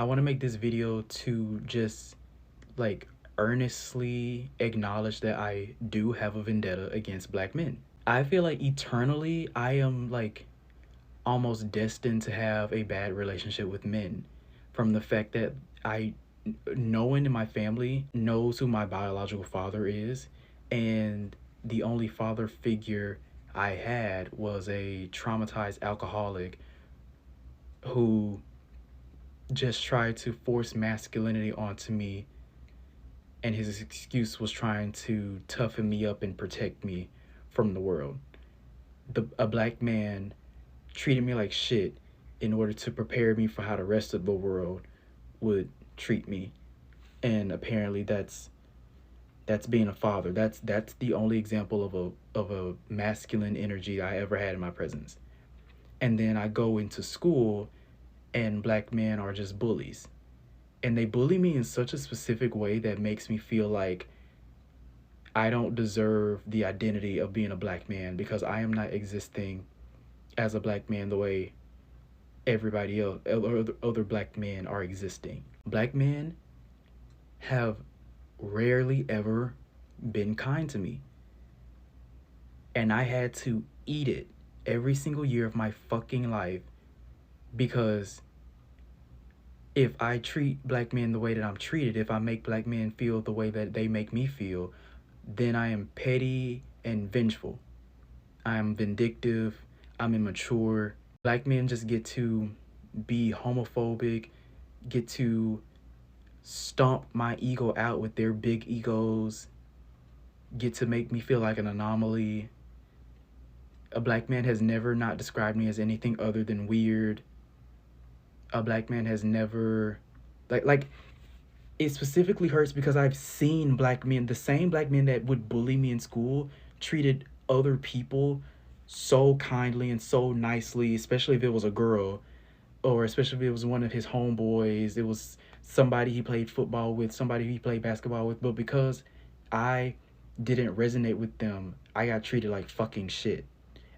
I want to make this video to just like earnestly acknowledge that I do have a vendetta against black men. I feel like eternally I am like almost destined to have a bad relationship with men from the fact that I no one in my family knows who my biological father is, and the only father figure I had was a traumatized alcoholic who just tried to force masculinity onto me, and his excuse was trying to toughen me up and protect me from the world. A black man treated me like shit in order to prepare me for how the rest of the world would treat me. And apparently that's being a father. That's the only example of a masculine energy I ever had in my presence. And then I go into school and black men are just bullies. And they bully me in such a specific way that makes me feel like I don't deserve the identity of being a black man because I am not existing as a black man the way everybody else, other black men are existing. Black men have rarely ever been kind to me. And I had to eat it every single year of my fucking life because if I treat black men the way that I'm treated, if I make black men feel the way that they make me feel, then I am petty and vengeful. I am vindictive. I'm immature. Black men just get to be homophobic, get to stomp my ego out with their big egos, get to make me feel like an anomaly. A black man has never not described me as anything other than weird. A black man has never like it specifically hurts because I've seen black men, the same black men that would bully me in school, treated other people so kindly and so nicely, especially if it was a girl, or especially if it was one of his homeboys, it was somebody he played football with, somebody he played basketball with. But because I didn't resonate with them, I got treated like fucking shit.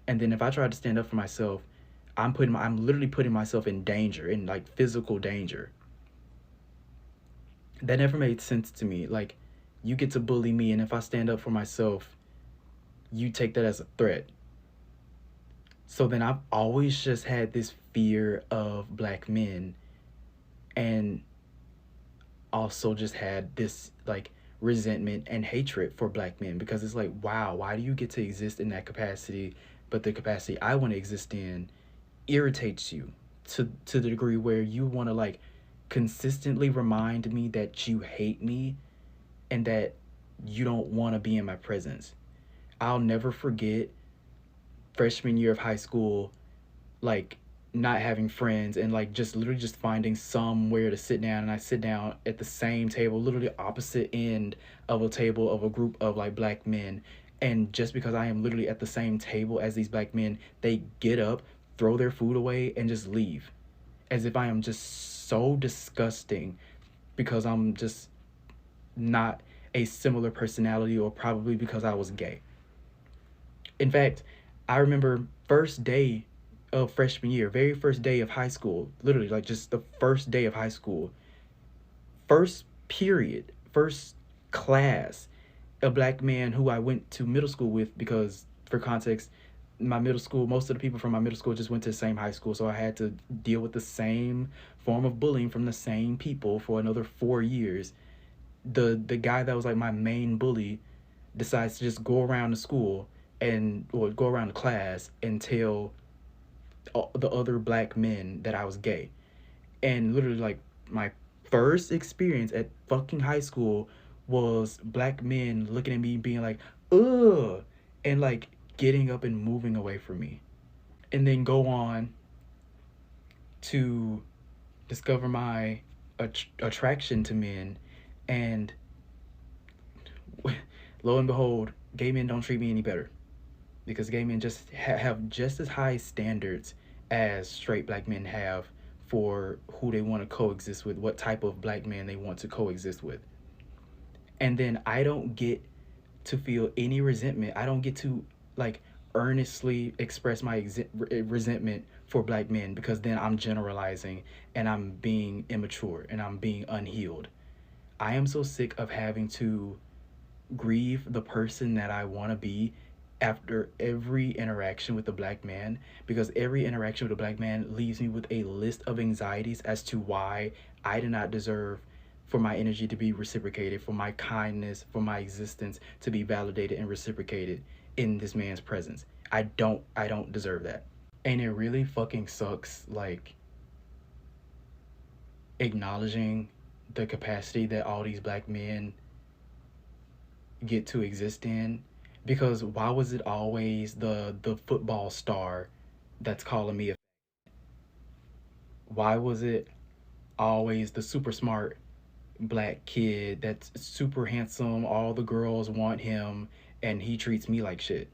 And then if I tried to stand up for myself, I'm literally putting myself in danger, in like physical danger. That never made sense to me. Like, you get to bully me, and if I stand up for myself, you take that as a threat. So then I've always just had this fear of black men, and also just had this like resentment and hatred for black men because it's like, wow, why do you get to exist in that capacity, but the capacity I want to exist in irritates you to the degree where you want to like consistently remind me that you hate me and that you don't want to be in my presence. I'll never forget freshman year of high school, like not having friends and like just literally just finding somewhere to sit down, and I sit down at the same table, literally opposite end of a table of a group of like black men, and just because I am literally at the same table as these black men, they get up, throw their food away, and just leave as if I am just so disgusting because I'm just not a similar personality, or probably because I was gay. In fact, I remember first day of freshman year, very first day of high school, literally like just the first day of high school, first period, first class, a black man who I went to middle school with, because for context, my middle school, most of the people from my middle school just went to the same high school, so I had to deal with the same form of bullying from the same people for another 4 years. The guy that was like my main bully decides to just go around the school and or go around the class and tell the other black men that I was gay. And literally like my first experience at fucking high school was black men looking at me being like, ugh, and like getting up and moving away from me. And then go on to discover my attraction to men, and lo and behold, gay men don't treat me any better because gay men just have just as high standards as straight black men have for who they want to coexist with, what type of black man they want to coexist with. And then I don't get to feel any resentment. I don't get to like earnestly express my resentment for black men, because then I'm generalizing and I'm being immature and I'm being unhealed. I am so sick of having to grieve the person that I want to be after every interaction with a black man, because every interaction with a black man leaves me with a list of anxieties as to why I do not deserve for my energy to be reciprocated, for my kindness, for my existence to be validated and reciprocated in this man's presence. I don't deserve that. And it really fucking sucks, like, acknowledging the capacity that all these black men get to exist in, because why was it always the football star that's calling me a, why was it always the super smart black kid that's super handsome, all the girls want him, and he treats me like shit?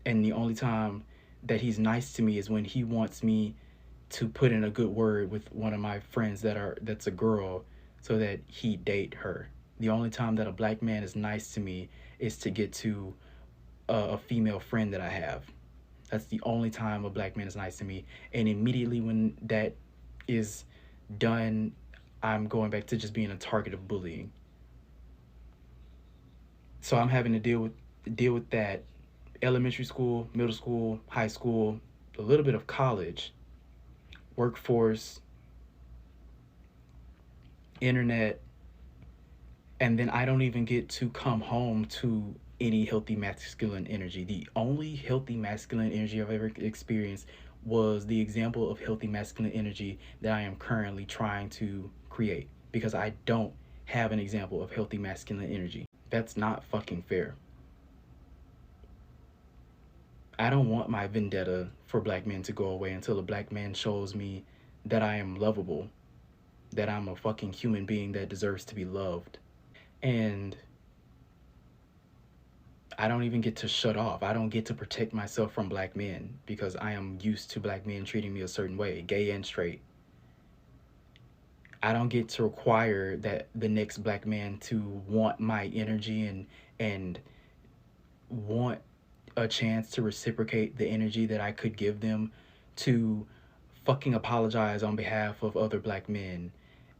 And the only time that he's nice to me is when he wants me to put in a good word with one of my friends that's a girl, so that he date her. The only time that a black man is nice to me is to get to a female friend that I have. That's the only time a black man is nice to me. And immediately when that is done, I'm going back to just being a target of bullying. So I'm having to deal with that elementary school, middle school, high school, a little bit of college, workforce, internet, and then I don't even get to come home to any healthy masculine energy. The only healthy masculine energy I've ever experienced was the example of healthy masculine energy that I am currently trying to create, because I don't have an example of healthy masculine energy. That's not fucking fair. I don't want my vendetta for black men to go away until a black man shows me that I am lovable, that I'm a fucking human being that deserves to be loved. And I don't even get to shut off. I don't get to protect myself from black men because I am used to black men treating me a certain way, gay and straight. I don't get to require that the next black man to want my energy and want a chance to reciprocate the energy that I could give them, to fucking apologize on behalf of other black men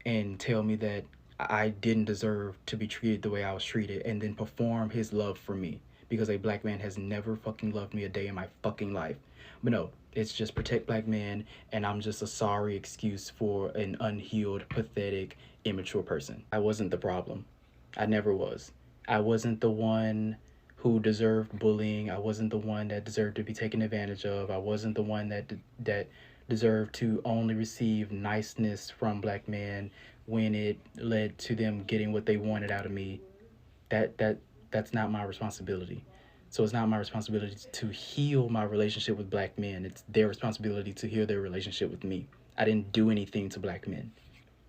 and tell me that I didn't deserve to be treated the way I was treated, and then perform his love for me, because a black man has never fucking loved me a day in my fucking life. But no, it's just protect black men, and I'm just a sorry excuse for an unhealed, pathetic, immature person. I wasn't the problem. I never was. I wasn't the one who deserved bullying. I wasn't the one that deserved to be taken advantage of. I wasn't the one that deserved to only receive niceness from black men when it led to them getting what they wanted out of me. That's not my responsibility. So it's not my responsibility to heal my relationship with black men. It's their responsibility to heal their relationship with me. I didn't do anything to black men.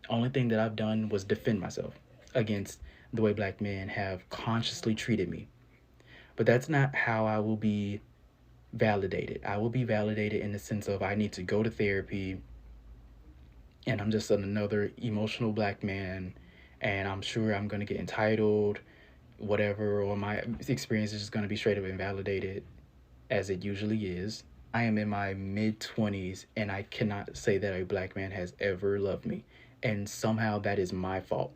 Only thing that I've done was defend myself against the way black men have consciously treated me. But that's not how I will be validated. I will be validated in the sense of I need to go to therapy, and I'm just another emotional black man, and I'm sure I'm going to get entitled, whatever, or my experience is just going to be straight up invalidated, as it usually is. I am in my mid 20s, and I cannot say that a black man has ever loved me. And somehow that is my fault.